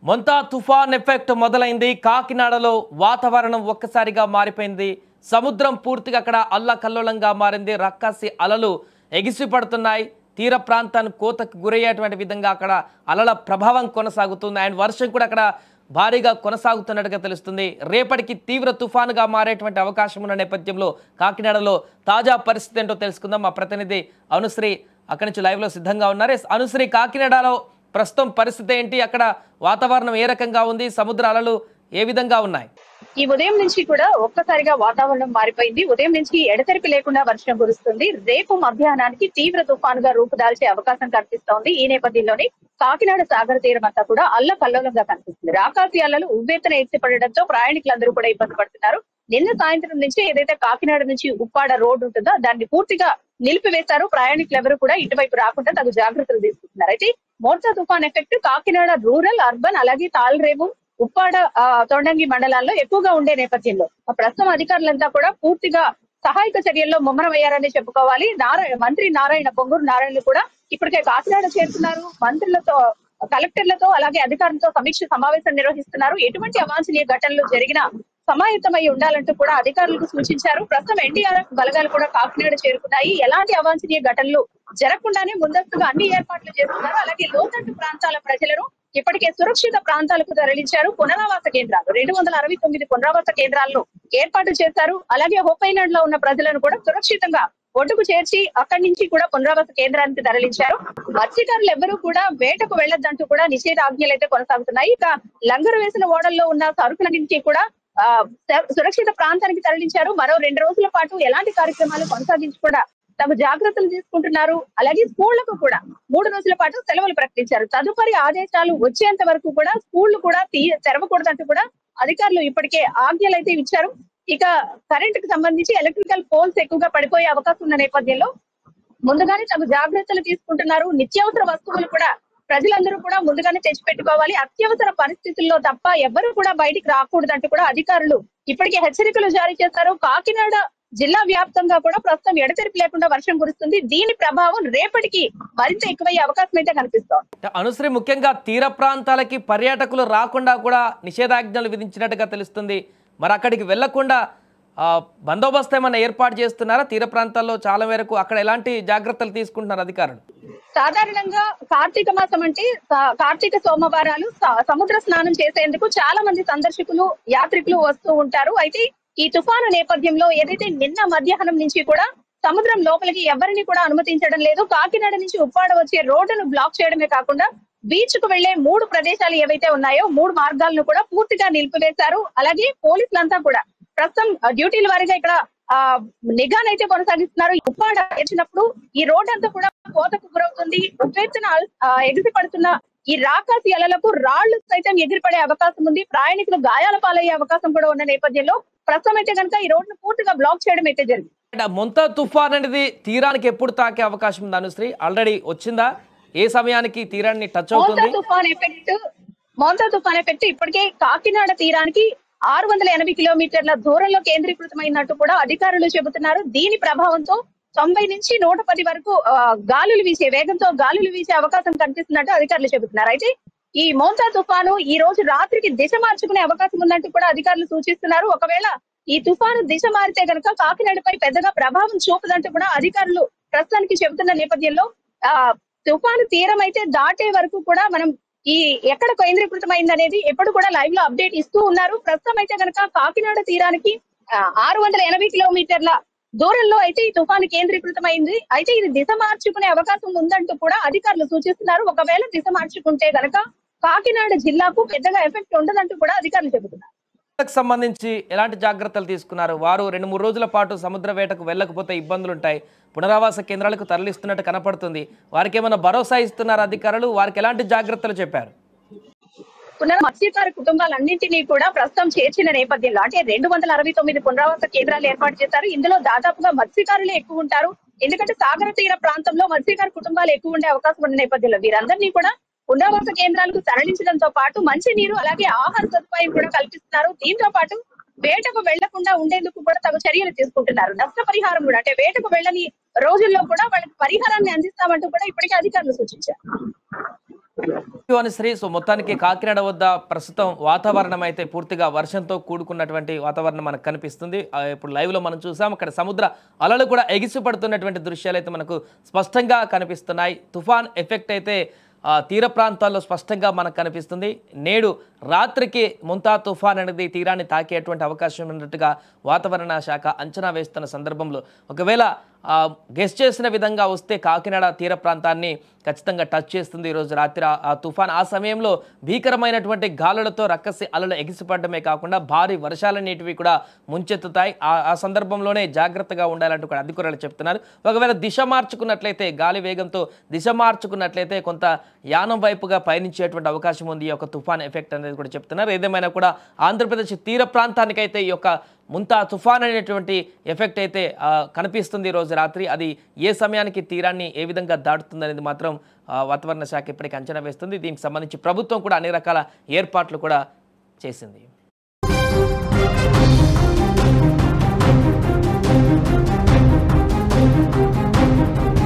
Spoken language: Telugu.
మొంతా తుఫాన్ ఎఫెక్ట్ మొదలైంది. కాకినాడలో వాతావరణం ఒక్కసారిగా మారిపోయింది. సముద్రం పూర్తిగా అక్కడ అల్లకల్లోలంగా మారింది. రక్కసి అలలు ఎగిసిపడుతున్నాయి. తీర ప్రాంతాన్ని కోతకు గురయ్యేటువంటి విధంగా అక్కడ అలల ప్రభావం కొనసాగుతుంది. అండ్ వర్షం కూడా అక్కడ భారీగా కొనసాగుతున్నట్టుగా తెలుస్తుంది. రేపటికి తీవ్ర తుఫానుగా మారేటువంటి అవకాశం ఉన్న నేపథ్యంలో కాకినాడలో తాజా పరిస్థితి ఏంటో తెలుసుకుందాం. మా ప్రతినిధి అనుశ్రీ అక్కడి నుంచి లైవ్లో సిద్ధంగా ఉన్నారు. అనుశ్రీ, కాకినాడలో ప్రస్తుతం పరిస్థితి ఏంటి? అక్కడ వాతావరణం ఏ రకంగా ఉంది? సముద్ర అలలు ఏ విధంగా ఉన్నాయి? ఈ ఉదయం నుంచి కూడా ఒక్కసారిగా వాతావరణం మారిపోయింది. ఉదయం నుంచి ఎడతెరిపి లేకుండా వర్షం కురుస్తుంది. రేపు మధ్యాహ్నానికి తీవ్ర తుఫానుగా రూపుదాల్చే అవకాశం కనిపిస్తోంది. ఈ నేపథ్యంలోనే కాకినాడ సాగర తీరం అంతా కూడా అల్లకల్లోలంగా కనిపిస్తుంది. రాకాసి అలలు ఉవ్వెత్తున ఎత్తిపడడంతో ప్రయాణికులందరూ కూడా ఇబ్బంది పడుతున్నారు. నిన్న సాయంత్రం నుంచి ఏదైతే కాకినాడ నుంచి ఉప్పాడ రోడ్డు ఉంటుందో దాన్ని పూర్తిగా నిలిపివేశారు. ప్రయాణికులు ఎవరు కూడా ఇటువైపు రాకుండా తగు జాగ్రత్తలు తీసుకుంటున్నారు. అయితే మోర్తా తుఫాన్ ఎఫెక్ట్ కాకినాడ రూరల్, అర్బన్ అలాగే తాళ్రేవు, ఉప్పాడ, తొండంగి మండలాల్లో ఎక్కువగా ఉండే నేపథ్యంలో ప్రస్తుతం అధికారులంతా కూడా పూర్తిగా సహాయక చర్యల్లో ముమ్మరమయ్యారని చెప్పుకోవాలి. మంత్రి నారాయణ, పొంగూరు నారాయణ కూడా ఇప్పటికే కాకినాడ చేరుతున్నారు. మంత్రులతో, కలెక్టర్లతో అలాగే అధికారులతో సమీక్ష సమావేశం నిర్వహిస్తున్నారు. ఎటువంటి అవాంఛనీయ ఘటనలు జరిగినా సమాయత్తమై ఉండాలంటూ కూడా అధికారులకు సూచించారు. ప్రస్తుతం ఎన్డీఆర్ఎఫ్ బలగాలు కూడా కాకినాడ చేరుకున్నాయి. ఎలాంటి అవాంఛనీయ ఘటనలు జరగకుండానే ముందస్తుగా అన్ని ఏర్పాట్లు చేస్తున్నారు. అలాగే లోతట్టు ప్రాంతాల ప్రజలను ఇప్పటికే సురక్షిత ప్రాంతాలకు తరలించారు. పునరావాస కేంద్రాలు 269 పునరావాస కేంద్రాలను ఏర్పాటు చేశారు. అలాగే హోప్ ఐలాండ్ లో ఉన్న ప్రజలను కూడా సురక్షితంగా ఒడ్డుకు చేర్చి అక్కడి నుంచి కూడా పునరావాస కేంద్రానికి తరలించారు. మత్స్యకారులు ఎవరూ కూడా వేటకు వెళ్లొద్దంటూ కూడా నిషేధాజ్ఞలు అయితే కొనసాగుతున్నాయి. ఇక లంగరు వేసిన ఓడల్లో ఉన్న సరుకులన్నింటినీ కూడా సురక్షిత ప్రాంతానికి తరలించారు. మరో 2 రోజుల పాటు ఎలాంటి కార్యక్రమాలు కొనసాగించకుండా తగు జాగ్రత్తలు తీసుకుంటున్నారు. అలాగే స్కూళ్లకు కూడా 3 రోజుల పాటు సెలవులు ప్రకటించారు. తదుపరి ఆదేశాలు వచ్చేంత వరకు కూడా స్కూళ్లు కూడా తెరవకూడదంటూ కూడా అధికారులు ఇప్పటికే ఆజ్ఞలు అయితే ఇచ్చారు. ఇక కరెంట్ కు సంబంధించి ఎలక్ట్రికల్ పోల్స్ ఎక్కువగా పడిపోయే అవకాశం ఉన్న నేపథ్యంలో ముందుగానే తగు జాగ్రత్తలు తీసుకుంటున్నారు. నిత్యావసర వస్తువులు కూడా ప్రజలందరూ కూడా ముందుగానే తెచ్చిపెట్టుకోవాలి. అత్యవసర పరిస్థితుల్లో తప్ప ఎవరు కూడా బయటికి రాకూడదంటూ కూడా అధికారులు ఇప్పటికే హెచ్చరికలు జారీ చేశారు. కాకినాడ జిల్లా వ్యాప్తంగా కూడా ప్రస్తుతం ఎడతెరిపి లేకుండా వర్షం కురుస్తుంది. దీని ప్రభావం రేపటికి మరింత ఎక్కువయ్యే అవకాశం అయితే కనిపిస్తోంది. అనుశ్రీ, ముఖ్యంగా తీర ప్రాంతాలకి పర్యాటకులు రాకుండా కూడా నిషేధాజ్ఞలు విధించినట్టుగా తెలుస్తుంది. మరి అక్కడికి వెళ్లకుండా బందోబస్తు ఏమన్నా ఏర్పాటు చేస్తున్నారా? తీర ప్రాంతాల్లో చాలా మేరకు అక్కడ ఎలాంటి జాగ్రత్తలు తీసుకుంటున్నారు అధికారులు? సాధారణంగా కార్తీక మాసం అంటే కార్తీక సోమవారాలు సముద్ర స్నానం చేసేందుకు చాలా మంది సందర్శకులు, యాత్రికులు వస్తూ ఉంటారు. అయితే ఈ తుఫాను నేపథ్యంలో ఏదైతే నిన్న మధ్యాహ్నం నుంచి కూడా సముద్రం లోపలికి ఎవరిని కూడా అనుమతించడం లేదు. కాకినాడ నుంచి ఉప్పాడ వచ్చే రోడ్డును బ్లాక్ చేయడమే కాకుండా బీచ్ కు వెళ్లే 3 ప్రదేశాలు ఏవైతే ఉన్నాయో 3 మార్గాలను కూడా పూర్తిగా నిలిపివేశారు. అలాగే పోలీసులంతా కూడా ప్రస్తుతం డ్యూటీల వారీగా ఇక్కడ నిఘానైతే కొనసాగిస్తున్నారు. ఉప్పాడ వచ్చినప్పుడు ఈ రోడ్ అంతా కూడా కోతకు గురవుతుంది. ఉవ్వెత్తున ఎగిసి పడుతున్న ఈ రాకాసి అలలకు రాళ్లు సైతం ఎగిరిపడే అవకాశం ఉంది. ప్రయాణికులు గాయాల పాలయ్యే అవకాశం కూడా ఉన్న నేపథ్యంలో ప్రస్తుతం అయితే కనుక ఈ రోడ్ను పూర్తిగా బ్లాక్ చేయడం అయితే జరిగింది. మొంతా తుఫాన్ అనేది తీరానికి ఎప్పుడు తాకే అవకాశం ఉంది అనుశ్రీ? ఆల్రెడీ వచ్చిందా? ఏ సమయానికి తీరాన్ని టచ్ అవుతుంది? మోంతా తుఫాన్ ఎఫెక్ట్ ఇప్పటికే కాకినాడ తీరానికి 680 కిలోమీటర్ల దూరంలో కేంద్రీకృతమైనట్టు కూడా అధికారులు చెబుతున్నారు. దీని ప్రభావంతో 90 నుంచి 110 వరకు వేగంతో గాలులు వీసే అవకాశం కనిపిస్తున్నట్టు అధికారులు చెబుతున్నారు. అయితే ఈ మోంతా తుఫాను ఈ రోజు రాత్రికి దిశ మార్చుకునే అవకాశం ఉన్నట్టు కూడా అధికారులు సూచిస్తున్నారు. ఒకవేళ ఈ తుఫాను దిశ మారితే కనుక కాకినాడపై పెద్దగా ప్రభావం చూపదంటూ కూడా అధికారులు ప్రస్తుతానికి చెబుతున్న నేపథ్యంలో తుఫాను తీరం అయితే దాటే వరకు కూడా మనం ఈ ఎక్కడ కేంద్రీకృతమైంది అనేది ఎప్పుడు కూడా లైవ్ లో అప్డేట్ ఇస్తూ ఉన్నారు. ప్రస్తుతం అయితే కనుక కాకినాడ తీరానికి 680 కిలోమీటర్ల దూరంలో అయితే ఈ తుఫాను కేంద్రీకృతమైంది. అయితే ఇది దిశ మార్చుకునే అవకాశం ఉందంటూ కూడా అధికారులు సూచిస్తున్నారు. ఒకవేళ దిశ మార్చుకుంటే కనుక కాకినాడ జిల్లాకు పెద్దగా ఎఫెక్ట్ ఉండదంటూ కూడా అధికారులు చెబుతున్నారు. సంబంధించి ఎలాంటి జాగ్రత్తలు తీసుకున్నారు? వారు 2-3 రోజుల పాటు సముద్ర వేటకు వెళ్ళకపోతే ఇబ్బందులు ఉంటాయి. పునరావాస కేంద్రాలకు తరలిస్తున్నట్టు కనపడుతుంది. వారికి ఏమైనా భరోసా ఇస్తున్నారు అధికారులు? వారికి ఎలాంటి జాగ్రత్తలు చెప్పారు? మత్స్యకార కుటుంబాలన్నింటినీ కూడా ప్రస్తుతం చేర్చిన నేపథ్యంలో అంటే 269 పునరావాస కేంద్రాలు ఏర్పాటు చేశారు. ఇందులో దాదాపుగా మత్స్యకారులే ఎక్కువ ఉంటారు. ఎందుకంటే సాగర తీర ప్రాంతంలో మత్స్యకార కుటుంబాలు ఎక్కువ ఉండే అవకాశం ఉన్న నేపథ్యంలో వీరందరినీ కూడా పునరావాస కేంద్రాలకు తరలించడంతో పాటు మంచి నీరు అలాగే ఆహార సదుపాయం కూడా కల్పిస్తున్నారు. దీంతో పాటు వేటకు వెళ్లకుండా ఉండేందుకు కూడా తగు చర్యలు తీసుకుంటున్నారు. నష్టపరిహారం కూడా అంటే వేటకు వెళ్ళని రోజుల్లో కూడా వాళ్ళకి పరిహారాన్ని అందిస్తామంటూ కూడా ఇప్పటికే అధికారులు సూచించారు. శ్రీ సో మొత్తానికి కాకినాడ వద్ద ప్రస్తుతం వాతావరణం అయితే పూర్తిగా వర్షంతో కూడుకున్నటువంటి వాతావరణం మనకు కనిపిస్తుంది. ఇప్పుడు లైవ్ లో మనం చూసాం, అక్కడ సముద్ర అలలు కూడా ఎగిసిపడుతున్నటువంటి దృశ్యాలు అయితే మనకు స్పష్టంగా కనిపిస్తున్నాయి. తుఫాన్ ఎఫెక్ట్ అయితే తీర ప్రాంతాల్లో స్పష్టంగా మనకు కనిపిస్తుంది. నేడు రాత్రికి ముంతా తుఫాన్ అనేది తీరాన్ని తాకేటువంటి అవకాశం ఉన్నట్టుగా వాతావరణ శాఖ అంచనా వేస్తున్న సందర్భంలో ఒకవేళ గెస్ చేసిన విధంగా వస్తే కాకినాడ తీర ప్రాంతాన్ని ఖచ్చితంగా టచ్ చేస్తుంది ఈరోజు రాత్రి ఆ తుఫాన్. ఆ సమయంలో భీకరమైనటువంటి గాలులతో రక్కసి అలలు ఎగిసిపడమే కాకుండా భారీ వర్షాల నీటివి కూడా ముంచెత్తుతాయి. ఆ సందర్భంలోనే జాగ్రత్తగా ఉండాలంటూ కూడా అధికారులు చెప్తున్నారు. ఒకవేళ దిశ మార్చుకున్నట్లయితే, గాలి వేగంతో దిశ మార్చుకున్నట్లయితే కొంత యానం వైపుగా పయనించేటువంటి అవకాశం ఉంది ఈ యొక్క తుఫాన్ ఎఫెక్ట్ అనేది కూడా చెప్తున్నారు. ఏదేమైనా కూడా ఆంధ్రప్రదేశ్ తీర ప్రాంతానికైతే ఈ యొక్క ముంతా తుఫాన్ అనేటువంటి ఎఫెక్ట్ అయితే కనిపిస్తుంది ఈరోజు రాత్రి. అది ఏ సమయానికి తీరాన్ని ఏ విధంగా దాటుతుంది అనేది మాత్రం వాతావరణ శాఖ ఇప్పటికీ అంచనా వేస్తుంది. దీనికి సంబంధించి ప్రభుత్వం కూడా అన్ని రకాల ఏర్పాట్లు కూడా చేసింది.